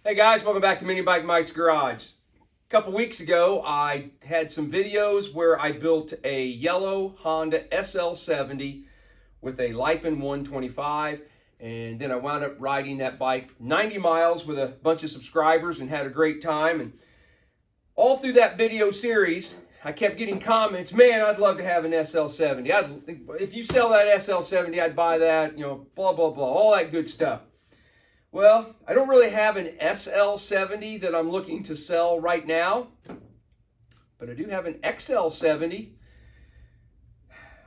Hey guys, welcome back to Minibike Mike's Garage. A couple weeks ago, I had some videos where I built a yellow Honda XL70 with a Life in 125, and then I wound up riding that bike 90 miles with a bunch of subscribers and had a great time. And all through that video series, I kept getting comments, man, I'd love to have an XL70. If you sell that XL70, I'd buy that, blah, blah, blah, all that good stuff. Well, I don't really have an SL70 that I'm looking to sell right now, but I do have an XL70.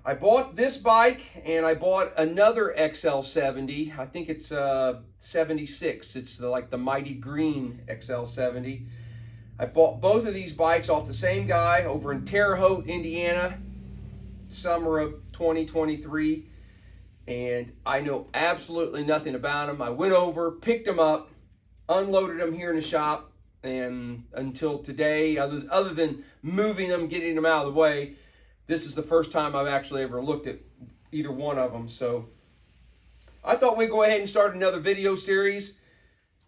I bought this bike and I bought another XL70. I think it's 76. It's like the mighty green XL70. I bought both of these bikes off the same guy over in Terre Haute, Indiana, summer of 2023. And I know absolutely nothing about them. I went over, picked them up, unloaded them here in the shop, and until today, other than moving them, getting them out of the way, this is the first time I've actually ever looked at either one of them. So I thought we'd go ahead and start another video series.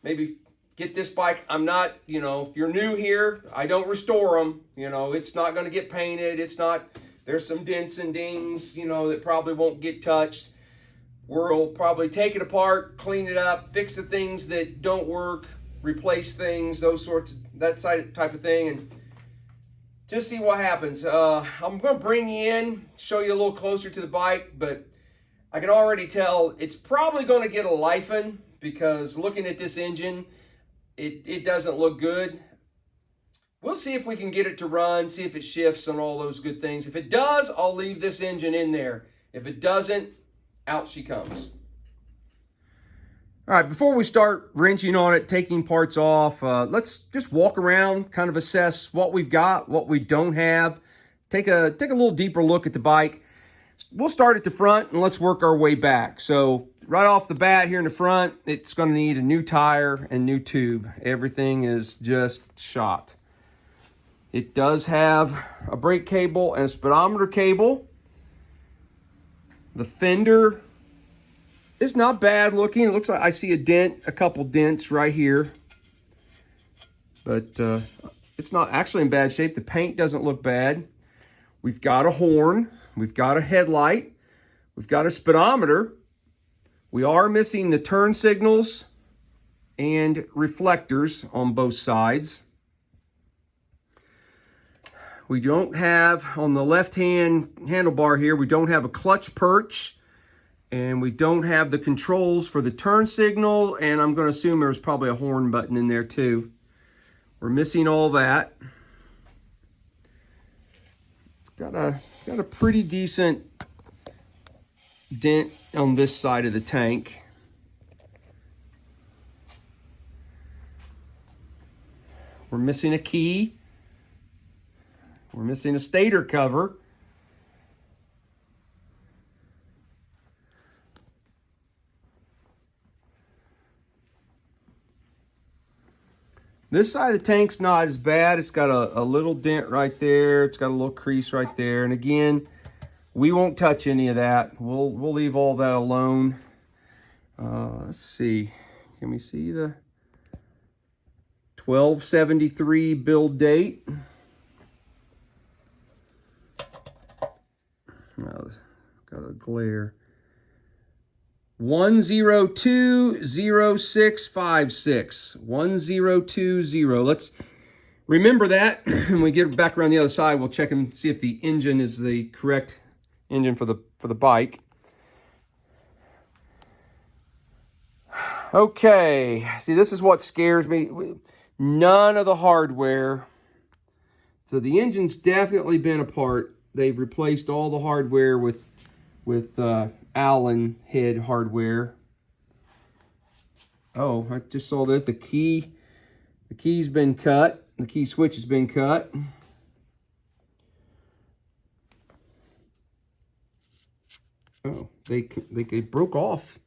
Maybe get this bike. I'm not, if you're new here, I don't restore them. It's not going to get painted. There's some dents and dings, that probably won't get touched. We'll probably take it apart, clean it up, fix the things that don't work, replace things, type of thing, and just see what happens. I'm going to bring you in, show you a little closer to the bike, but I can already tell it's probably going to get a life in, because looking at this engine, it doesn't look good. We'll see if we can get it to run, see if it shifts and all those good things. If it does, I'll leave this engine in there. If it doesn't, out she comes. All right, before we start wrenching on it, taking parts off, let's just walk around, kind of assess what we've got, what we don't have, take a little deeper look at the bike. We'll start at the front and let's work our way back. So right off the bat here in the front, it's going to need a new tire and new tube. Everything is just shot. It does have a brake cable and a speedometer cable. The fender is not bad looking. It looks like I see a couple dents right here. But it's not actually in bad shape. The paint doesn't look bad. We've got a horn. We've got a headlight. We've got a speedometer. We are missing the turn signals and reflectors on both sides. We don't have, on the left-hand handlebar here, we don't have a clutch perch, and we don't have the controls for the turn signal, and I'm going to assume there's probably a horn button in there too. We're missing all that. It's got a pretty decent dent on this side of the tank. We're missing a key. We're missing a stator cover. This side of the tank's not as bad. It's got a little dent right there. It's got a little crease right there. And again, we won't touch any of that. We'll leave all that alone. Let's see. Can we see the 12/73 build date? Got a glare. 1020656. 1020. Let's remember that. When we get back around the other side, we'll check and see if the engine is the correct engine for the bike. Okay. See, this is what scares me. None of the hardware. So the engine's definitely been apart. They've replaced all the hardware with Allen head hardware. Oh, I just saw this. The key's been cut. The key switch has been cut. Oh, they broke off.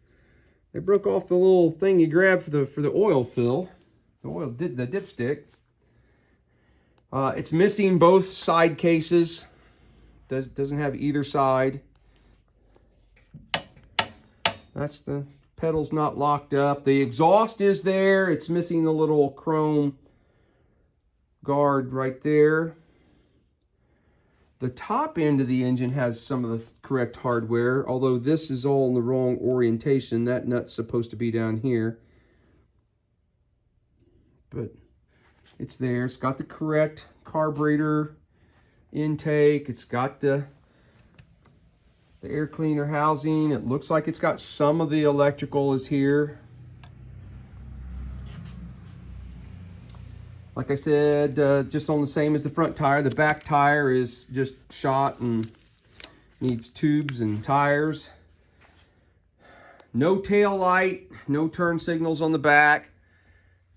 They broke off the little thing you grab for the oil fill. The dipstick. It's missing both side cases. Doesn't have either side. That's the Pedal's not locked up. The exhaust is there. It's missing the little chrome guard right there. The top end of the engine has some of the correct hardware, although this is all in the wrong orientation. That nut's supposed to be down here. But it's there. It's got the correct carburetor intake. It's got the air cleaner housing. It looks like it's got some of the electrical is here. Like I said, just on the same as the front tire. The back tire is just shot and needs tubes and tires. No tail light, no turn signals on the back.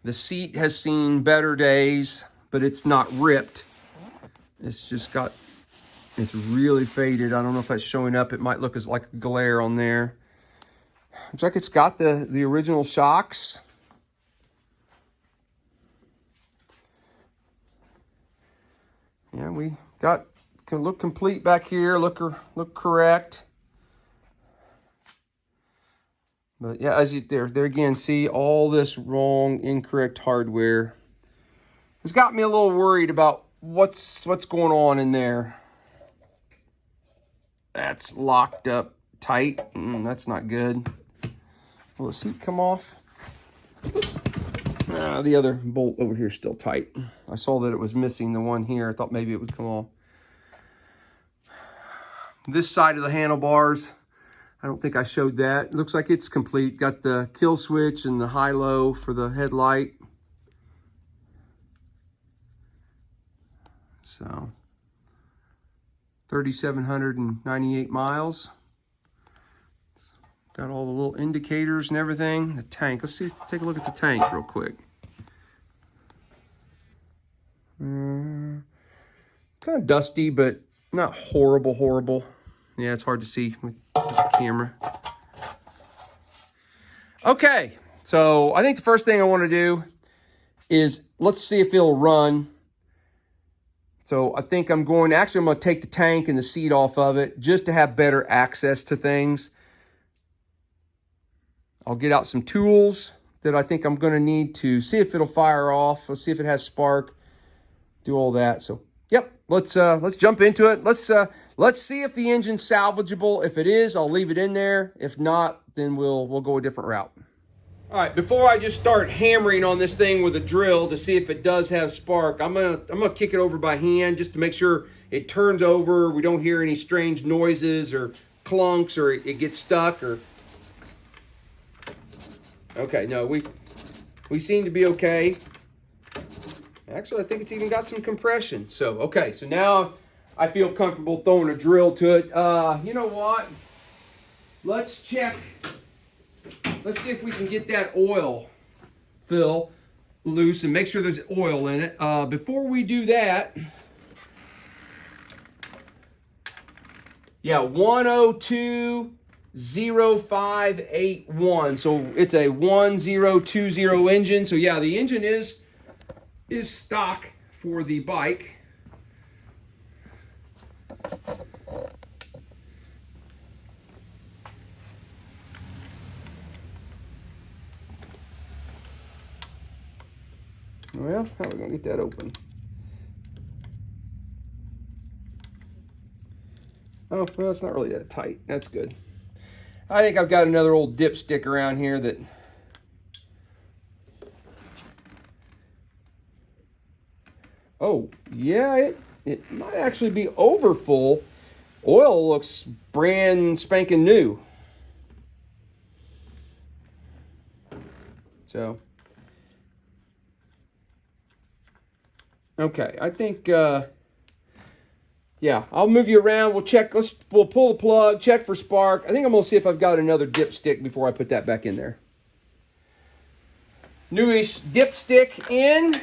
The seat has seen better days, but it's not ripped. It's just got, it's really faded. I don't know if that's showing up. It might look as like a glare on there. Looks like it's got the original shocks. Yeah, we got, can look complete back here, look correct. But yeah, as you there again, see all this wrong, incorrect hardware. It's got me a little worried about what's going on in there. That's locked up tight. That's not good. Will the seat come off? The other bolt over here is still tight. I saw that it was missing the one here. I thought maybe it would come off. This side of the handlebars, I don't think I showed that. It looks like it's complete. Got the kill switch and the high-low for the headlight. So, 3,798 miles. Got all the little indicators and everything. The tank, let's see, take a look at the tank real quick. Kind of dusty, but not horrible. Yeah, it's hard to see with the camera. Okay, so I think the first thing I want to do is let's see if it'll run. So I think I'm going to take the tank and the seat off of it just to have better access to things. I'll get out some tools that I think I'm going to need to see if it'll fire off. Let's see if it has spark. Do all that. So, yep, let's jump into it. Let's see if the engine's salvageable. If it is, I'll leave it in there. If not, then we'll go a different route. All right, before I just start hammering on this thing with a drill to see if it does have spark, I'm gonna kick it over by hand just to make sure it turns over. We don't hear any strange noises or clunks or it gets stuck or. Okay, no, we seem to be okay. Actually, I think it's even got some compression. So, okay, so now I feel comfortable throwing a drill to it. You know what? Let's check. Let's see if we can get that oil fill loose and make sure there's oil in it. Before we do that, yeah, 1020581. So it's a 1020 engine. So yeah, the engine is stock for the bike. Well, how are we going to get that open? Oh, well, it's not really that tight. That's good. I think I've got another old dipstick around here that... Oh, yeah, it might actually be over full. Oil looks brand spanking new. So... Okay, I think, yeah, I'll move you around. We'll check, we'll pull the plug, check for spark. I think I'm going to see if I've got another dipstick before I put that back in there. Newish dipstick in.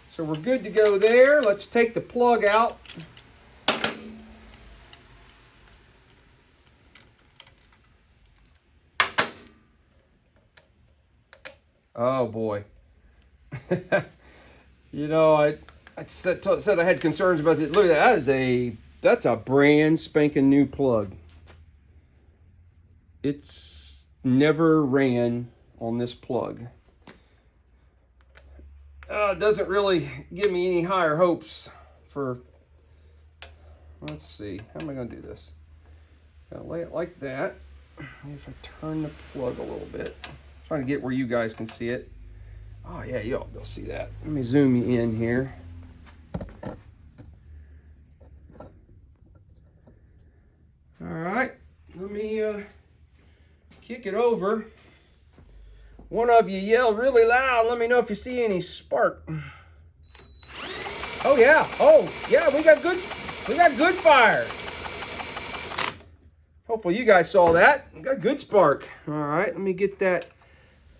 So we're good to go there. Let's take the plug out. Oh, boy. You know, I said I had concerns about it. Look at that. That's a brand spanking new plug. It's never ran on this plug. It doesn't really give me any higher hopes for, let's see, how am I going to do this? Gotta lay it like that. Maybe if I turn the plug a little bit. I'm trying to get where you guys can see it. Oh yeah, you'll see that. Let me zoom you in here. All right, let me kick it over. One of you yell really loud. Let me know if you see any spark. Oh yeah, we got good fire. Hopefully you guys saw that. We got good spark. All right, let me get that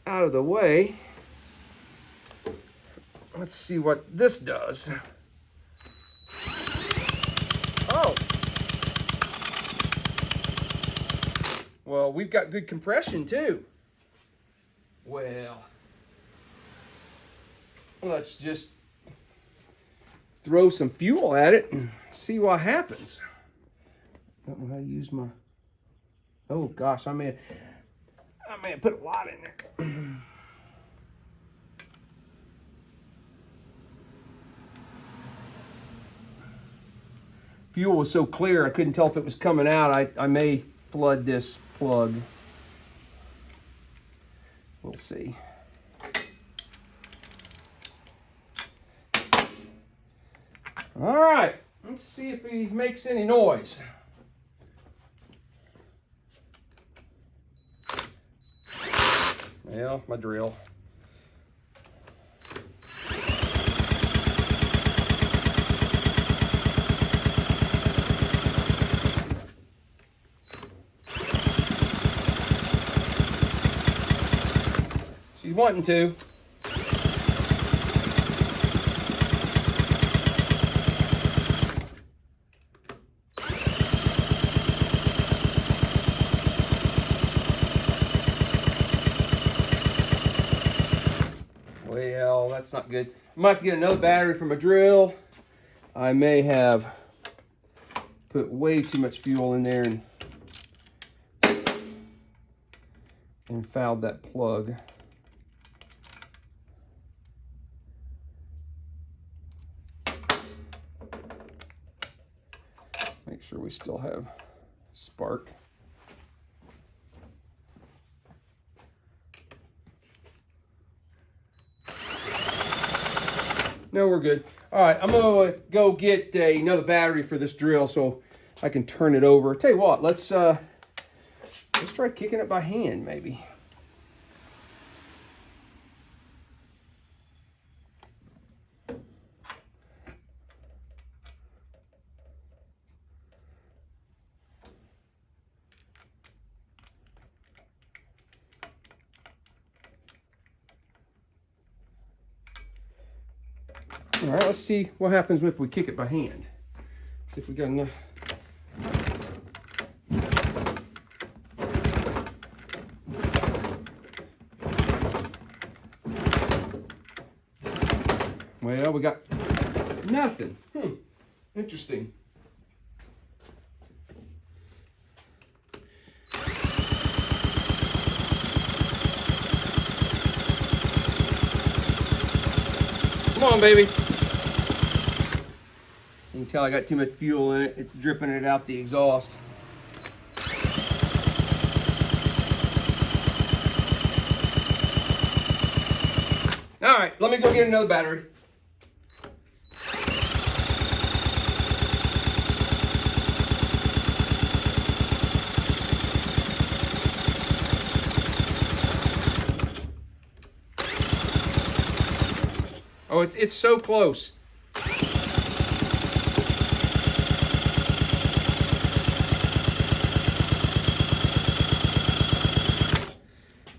out of the way. Let's see what this does. Oh. Well, we've got good compression too. Well, let's just throw some fuel at it and see what happens. I don't know how to use my... Oh gosh, I may have put a lot in there. Fuel was so clear I couldn't tell if it was coming out. I may flood this plug. We'll see. All right, let's see if he makes any noise. Well, my drill. She's wanting to. Well, that's not good. I might have to get another battery for my drill. I may have put way too much fuel in there and fouled that plug. Make sure we still have spark. No, we're good. All right, I'm gonna go get another battery for this drill so I can turn it over. Tell you what, let's try kicking it by hand, maybe. All right, let's see what happens if we kick it by hand. See if we got enough. Well, we got nothing. Interesting. Come on, baby. You can tell I got too much fuel in it. It's dripping it out the exhaust. All right, let me go get another battery. Oh, it's so close.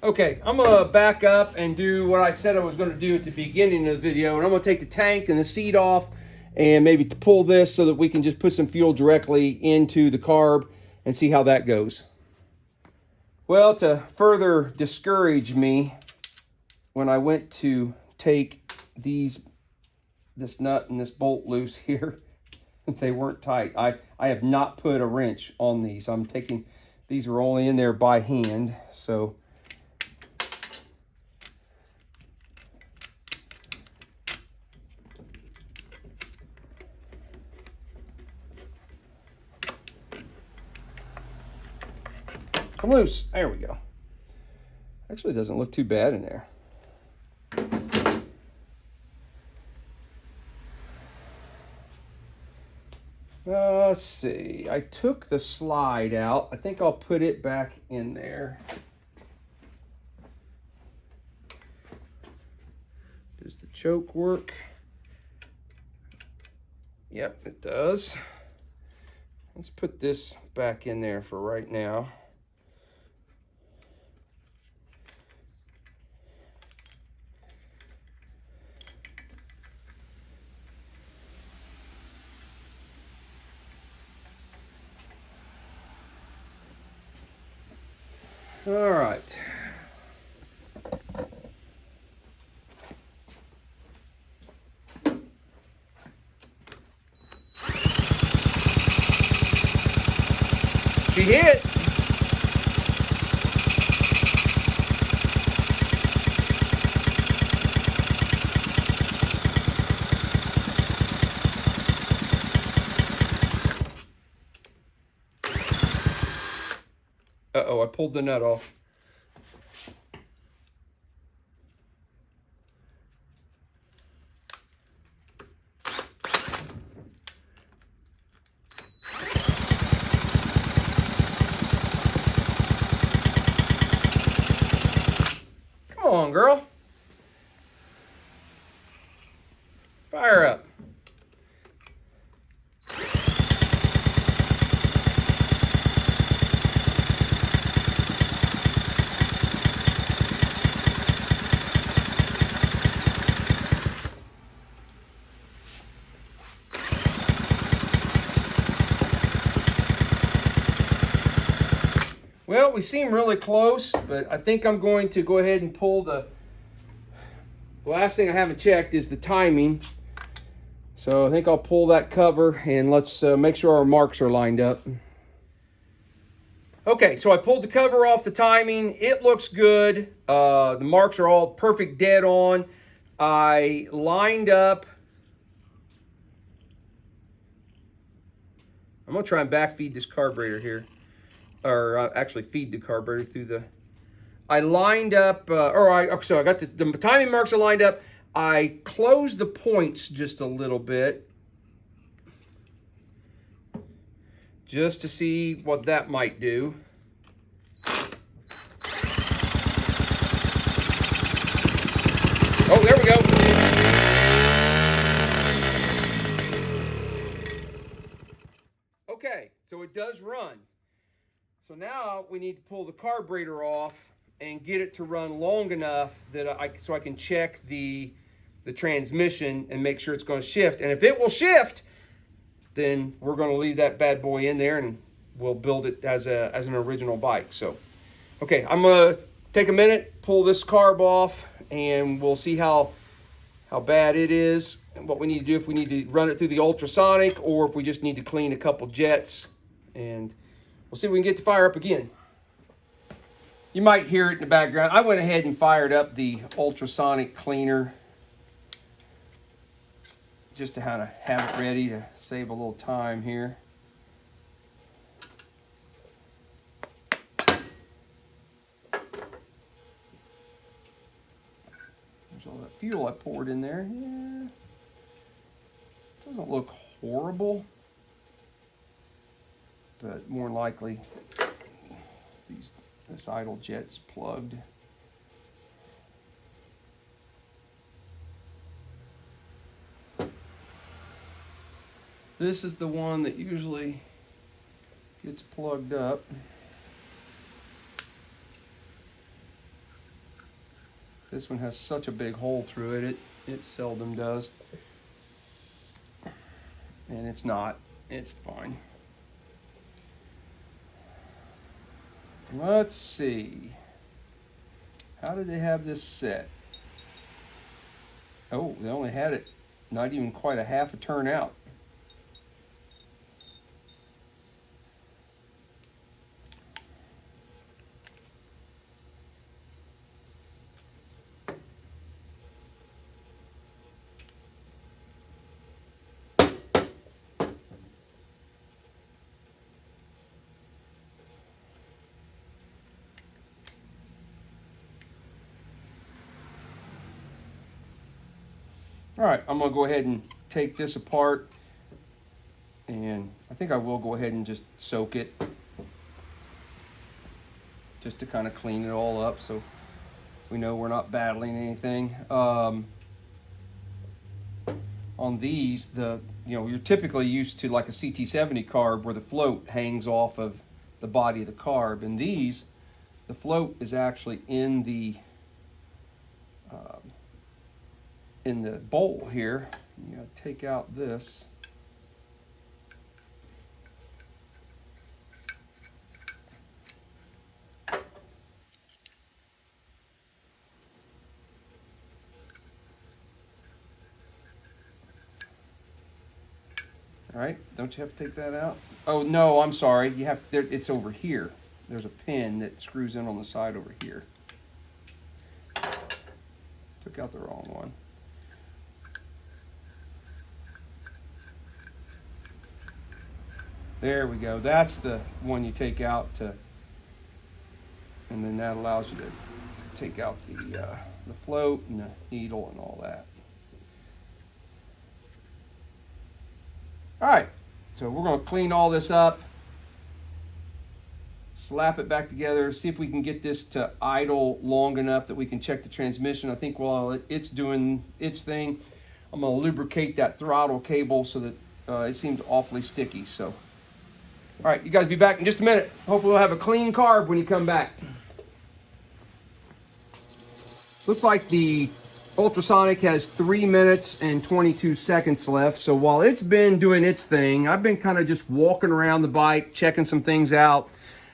Okay, I'm gonna back up and do what I said I was gonna do at the beginning of the video, and I'm gonna take the tank and the seat off and maybe pull this so that we can just put some fuel directly into the carb and see how that goes. Well, to further discourage me, when I went to take this nut and this bolt loose here, they weren't tight. I have not put a wrench on these. I'm taking These are only in there by hand, so come loose. There we go. Actually, it doesn't look too bad in there. Let's see. I took the slide out. I think I'll put it back in there. Does the choke work? Yep, it does. Let's put this back in there for right now. All right. She hit. Uh-oh, I pulled the nut off. Come on, girl. Fire up. Well, we seem really close, but I think I'm going to go ahead and pull the last thing I haven't checked is the timing. So I think I'll pull that cover and let's make sure our marks are lined up. Okay, so I pulled the cover off the timing. It looks good. The marks are all perfect, dead on. I lined up. I'm gonna try and backfeed this carburetor here. Or actually feed the carburetor through the... I lined up, so I got the timing marks are lined up. I closed the points just a little bit. Just to see what that might do. Oh, there we go. Okay, so it does run. So now we need to pull the carburetor off and get it to run long enough that so I can check the transmission and make sure it's going to shift. And if it will shift, then we're going to leave that bad boy in there and we'll build it as an original bike. So, okay, I'm going to take a minute, pull this carb off, and we'll see how bad it is and what we need to do, if we need to run it through the ultrasonic or if we just need to clean a couple jets, and we'll see if we can get the fire up again. You might hear it in the background. I went ahead and fired up the ultrasonic cleaner just to kind of have it ready to save a little time here. There's all that fuel I poured in there. Yeah, doesn't look horrible, but more than likely this idle jet's plugged. This is the one that usually gets plugged up. This one has such a big hole through it, it seldom does. And it's not, it's fine. Let's see. How did they have this set? Oh, they only had it not even quite a half a turn out. All right, I'm gonna go ahead and take this apart, and I think I will go ahead and just soak it just to kind of clean it all up so we know we're not battling anything. On these, you're typically used to like a CT70 carb where the float hangs off of the body of the carb. And these, the float is actually in the bowl here. You gotta take out this. All right, don't you have to take that out? Oh no, I'm sorry. You have it's over here. There's a pin that screws in on the side over here. Took out the wrong one. There we go. That's the one you take out and then that allows you to take out the float and the needle and all that. All right, so we're going to clean all this up, slap it back together, see if we can get this to idle long enough that we can check the transmission. I think while it's doing its thing, I'm going to lubricate that throttle cable so that it seems awfully sticky. So, all right, you guys be back in just a minute. Hopefully we'll have a clean carb when you come back. Looks like the Ultrasonic has 3 minutes and 22 seconds left. So while it's been doing its thing, I've been kind of just walking around the bike, checking some things out.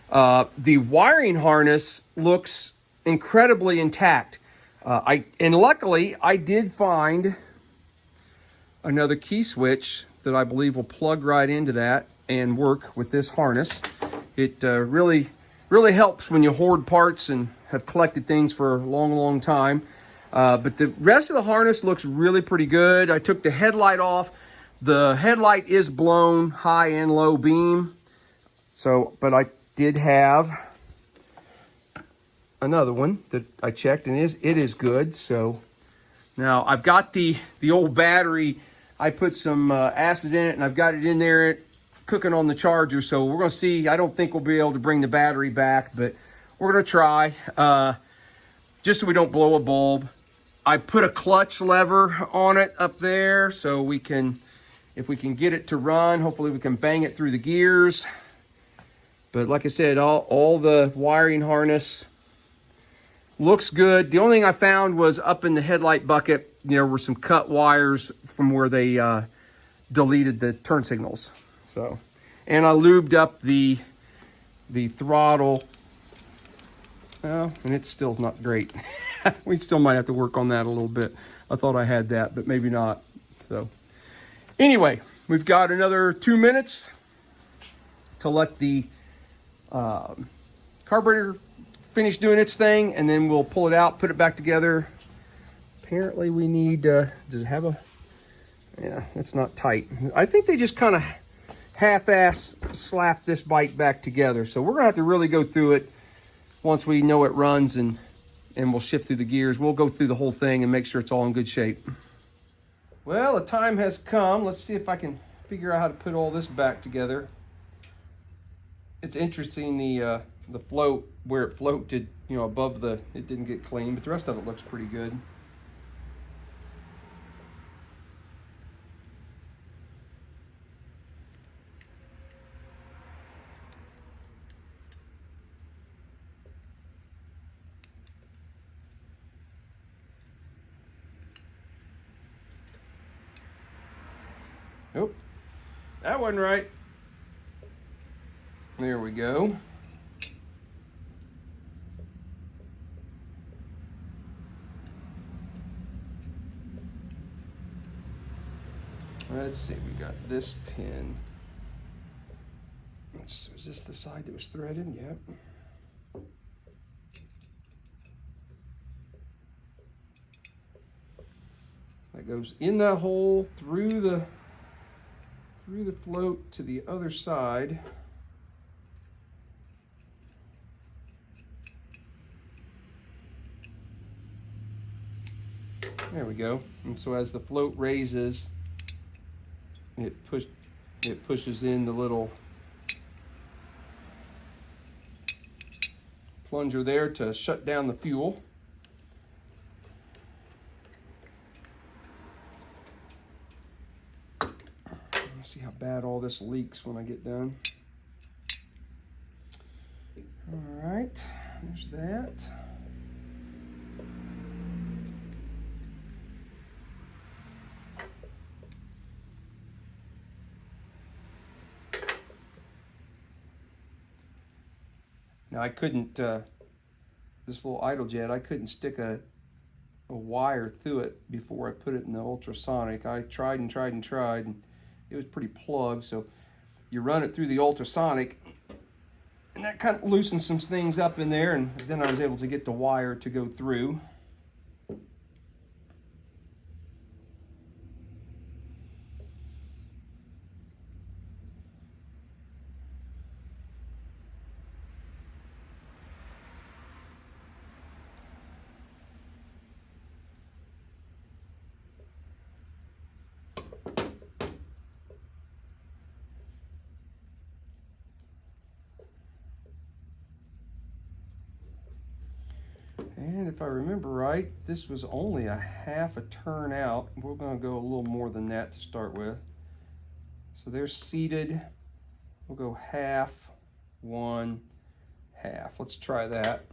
The wiring harness looks incredibly intact. And luckily, I did find another key switch that I believe will plug right into that and work with this harness. It really helps when you hoard parts and have collected things for a long time. But the rest of the harness looks really pretty good. I took the headlight off. The headlight is blown high and low beam. But I did have another one that I checked and it is good. So now I've got the old battery. I put some acid in it and I've got it in there cooking on the charger. So we're going to see. I don't think we'll be able to bring the battery back, but we're going to try just so we don't blow a bulb. I put a clutch lever on it up there so we can, if we can get it to run, hopefully we can bang it through the gears. But like I said, all the wiring harness looks good. The only thing I found was up in the headlight bucket, there were some cut wires from where they deleted the turn signals. So, and I lubed up the throttle. Well, and it's still not great. We still might have to work on that a little bit. I thought I had that, but maybe not. So anyway, we've got another 2 minutes to let the carburetor finish doing its thing, and then we'll pull it out, put it back together. Apparently we need, does it have a, yeah, it's not tight. I think they just kind of half-ass slap this bike back together. So we're gonna have to really go through it once we know it runs, and we'll shift through the gears. We'll go through the whole thing and make sure it's all in good shape. Well, the time has come. Let's see if I can figure out how to put all this back together. It's interesting, the float, where it floated, above it didn't get clean, but the rest of it looks pretty good. Nope, that wasn't right. There we go. Let's see, we got this pin. Was this the side that was threaded? Yep. That goes in that hole through the float to the other side. There we go. And so as the float raises, it pushes in the little plunger there to shut down the fuel. Let's see how bad all this leaks when I get done. All right, there's that. Now I couldn't, this little idle jet, I couldn't stick a wire through it before I put it in the ultrasonic. I tried and tried and tried, and it was pretty plugged. So you run it through the ultrasonic, and that kind of loosens some things up in there, and then I was able to get the wire to go through. And if I remember right, this was only a half a turn out. We're going to go a little more than that to start with. So they're seated. We'll go half, one, half. Let's try that.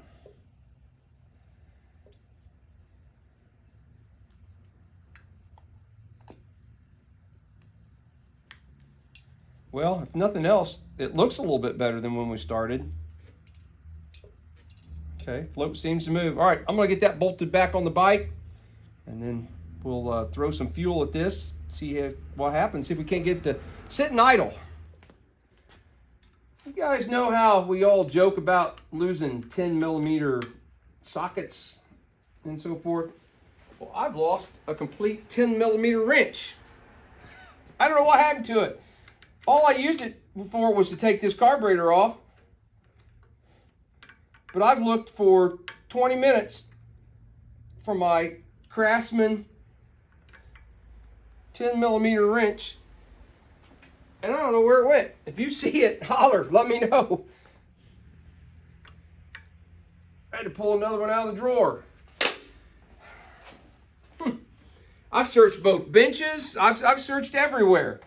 Well, if nothing else, it looks a little bit better than when we started. Okay, float seems to move. All right, I'm gonna get that bolted back on the bike, and then we'll throw some fuel at this, see what happens, see if we can't get it to sit and idle. You guys know how we all joke about losing 10mm sockets and so forth? Well, I've lost a complete 10mm wrench. I don't know what happened to it. All I used it for was to take this carburetor off. But I've looked for 20 minutes for my Craftsman 10mm wrench, and I don't know where it went. If you see it, holler, let me know. I had to pull another one out of the drawer. I've searched both benches. I've searched everywhere.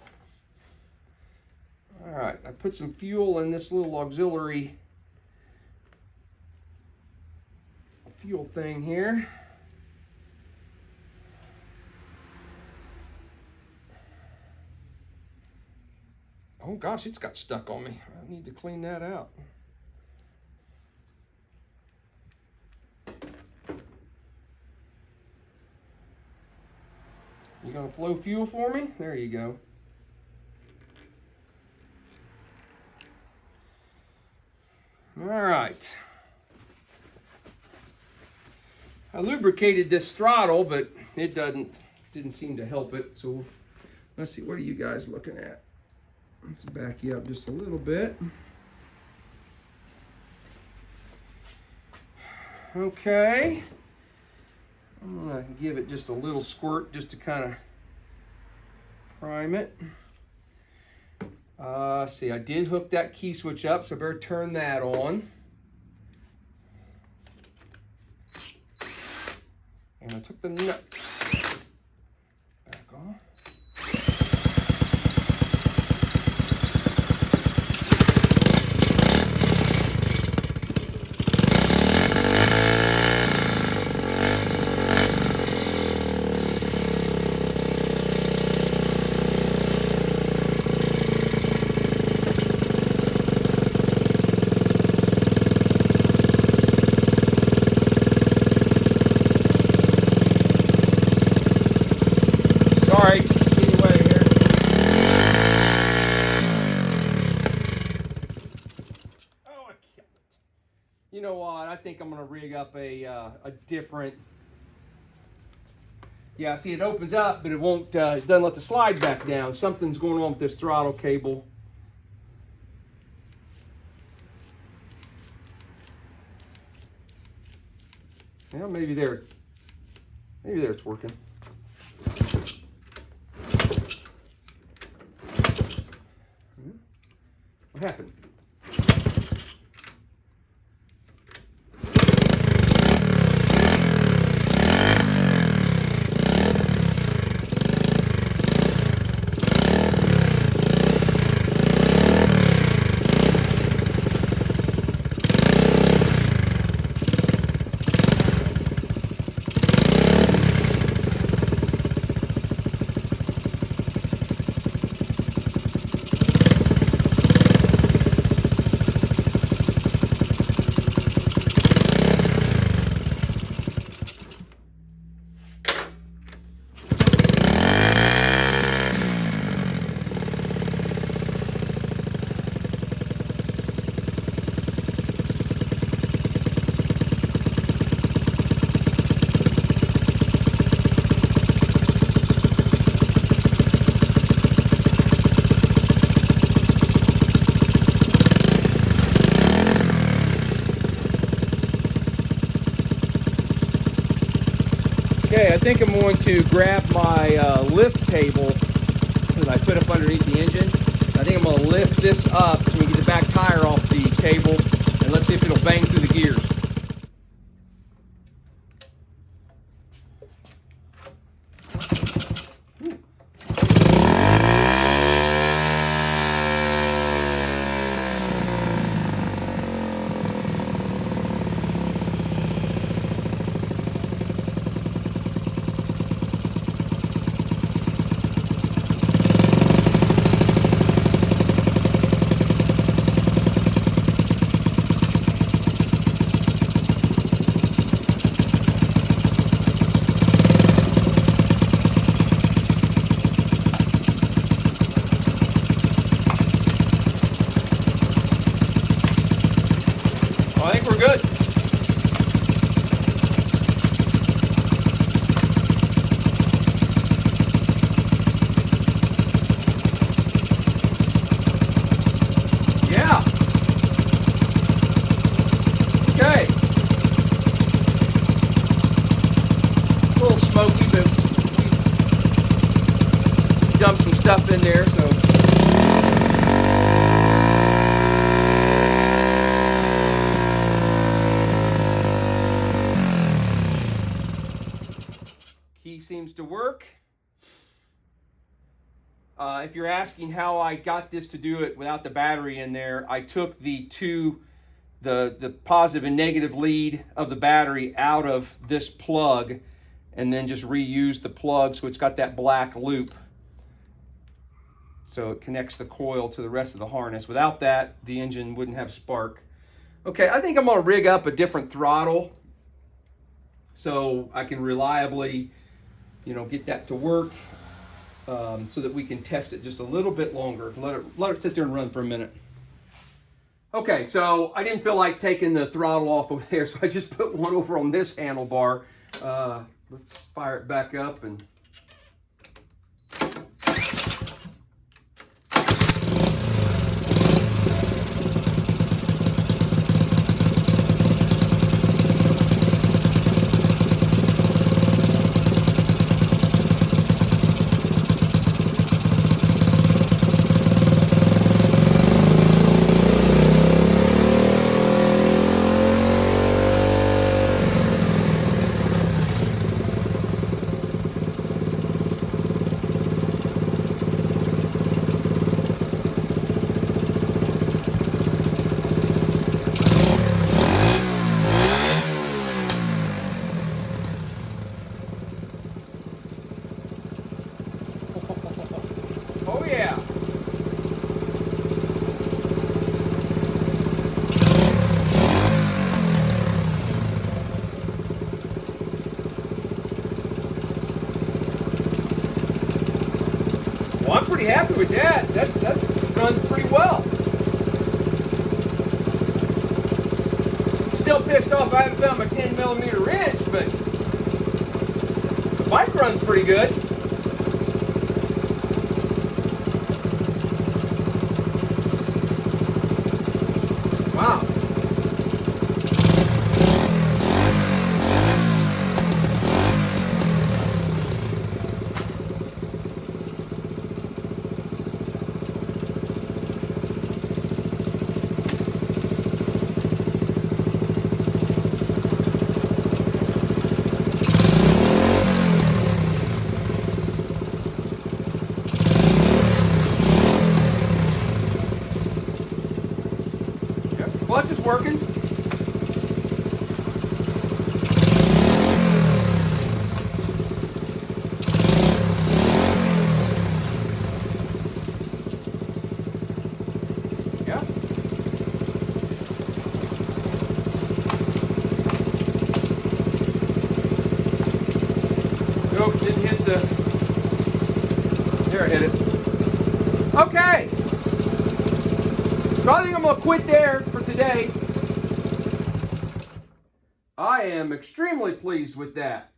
All right, I put some fuel in this little auxiliary fuel thing here. Oh gosh, it's got stuck on me. I need to clean that out. You gonna flow fuel for me? There you go. All right. I lubricated this throttle, but it didn't seem to help it. So let's see, what are you guys looking at? Let's back you up just a little bit. Okay. I'm gonna give it just a little squirt just to kind of prime it. See, I did hook that key switch up, so I better turn that on. And I took the nut back off. Sorry, anyway here. Oh, I killed it. You know what? I think I'm gonna rig up a different. Yeah, see, it opens up, but it won't. It doesn't let the slide back down. Something's going on with this throttle cable. Well, maybe they're Maybe there it's working. What happened? Okay, I think I'm going to grab my lift table that I put up underneath the engine. I think I'm going to lift this up so we can get the back tire off the table, and let's see if it'll bang through the gears. I think we're good. Yeah. Okay. A little smoky, but we dumped some stuff in there, so. Key seems to work. If you're asking how I got this to do it without the battery in there, I took the positive and negative lead of the battery out of this plug and then just reused the plug so it's got that black loop. So it connects the coil to the rest of the harness. Without that, the engine wouldn't have spark. Okay, I think I'm gonna rig up a different throttle so I can reliably, get that to work, so that we can test it just a little bit longer. Let it sit there and run for a minute. Okay, so I didn't feel like taking the throttle off over there, so I just put one over on this handlebar. Let's fire it back up and. Oh yeah. Well, I'm pretty happy with that. That runs pretty well. Still pissed off I haven't found my 10mm wrench, but the bike runs pretty good. Wow. clutch is working. Yeah. Nope, didn't hit the... There, I hit it. Okay. So I think I'm going to quit there for today. I am extremely pleased with that.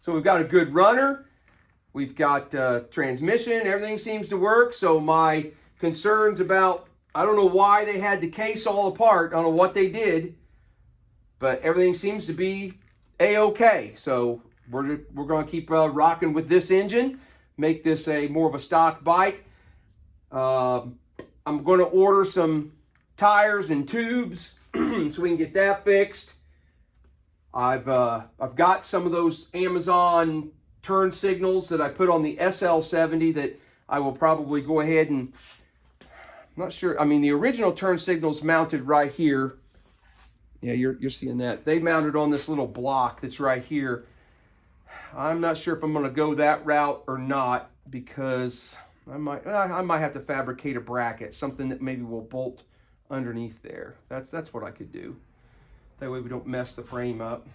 So we've got a good runner. We've got transmission. Everything seems to work. So my concerns about, I don't know why they had the case all apart. I don't know what they did. But everything seems to be A-okay. So we're going to keep rocking with this engine. Make this more of a stock bike. I'm going to order some tires and tubes so we can get that fixed. I've got some of those Amazon turn signals that I put on the XL70 that I will probably go ahead and, I'm not sure. I mean, the original turn signals mounted right here. Yeah, you're seeing that. They mounted on this little block that's right here. I'm not sure if I'm going to go that route or not, because I might have to fabricate a bracket, something that maybe will bolt underneath there. That's what I could do. That way we don't mess the frame up.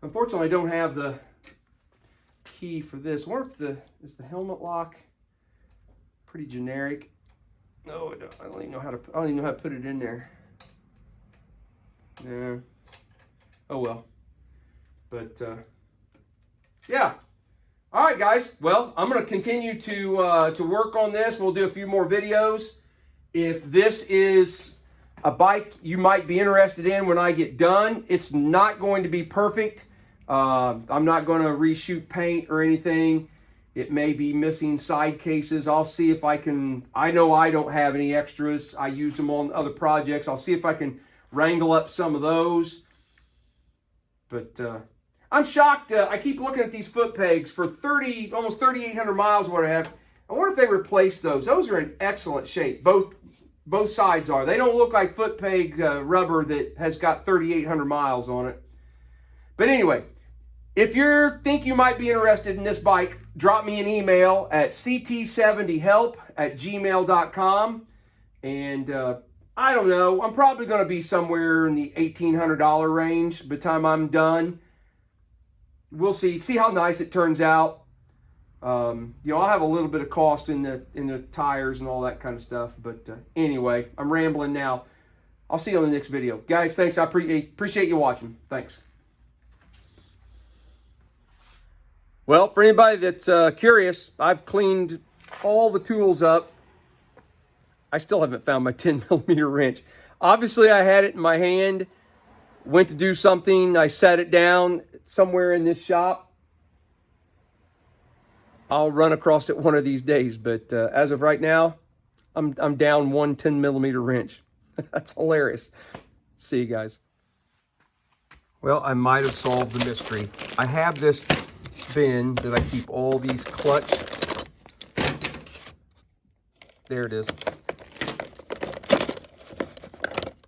Unfortunately, I don't have the key for this. I wonder if is the helmet lock pretty generic? No, I don't even know how to put it in there. Yeah. Oh well. But yeah. All right, guys. Well, I'm going to continue to work on this. We'll do a few more videos. If this is a bike you might be interested in when I get done, it's not going to be perfect. I'm not going to reshoot paint or anything. It may be missing side cases. I'll see if I can. I know I don't have any extras. I used them on other projects. I'll see if I can wrangle up some of those. But I'm shocked. I keep looking at these foot pegs for almost 3,800 miles. What I have. I wonder if they replaced those. Those are in excellent shape. Both sides are. They don't look like foot peg rubber that has got 3,800 miles on it. But anyway, if you think you might be interested in this bike, drop me an email at ct70help@gmail.com. And I don't know. I'm probably going to be somewhere in the $1,800 range by the time I'm done. We'll see how nice it turns out. I'll have a little bit of cost in the tires and all that kind of stuff. But anyway, I'm rambling now. I'll see you on the next video. Guys, thanks. I appreciate you watching. Thanks. Well, for anybody that's curious, I've cleaned all the tools up. I still haven't found my 10mm wrench. Obviously, I had it in my hand, went to do something, I set it down somewhere in this shop. I'll run across it one of these days, but as of right now, I'm down one 10mm wrench. That's hilarious. See you guys. Well, I might have solved the mystery. I have this bin that I keep all these clutch. There it is.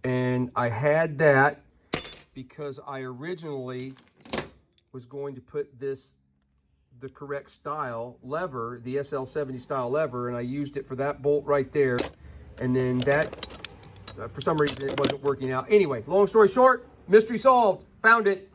And I had that because I originally was going to put the correct style lever, the SL70 style lever, and I used it for that bolt right there. And then that, for some reason, it wasn't working out. Anyway, long story short, mystery solved. Found it.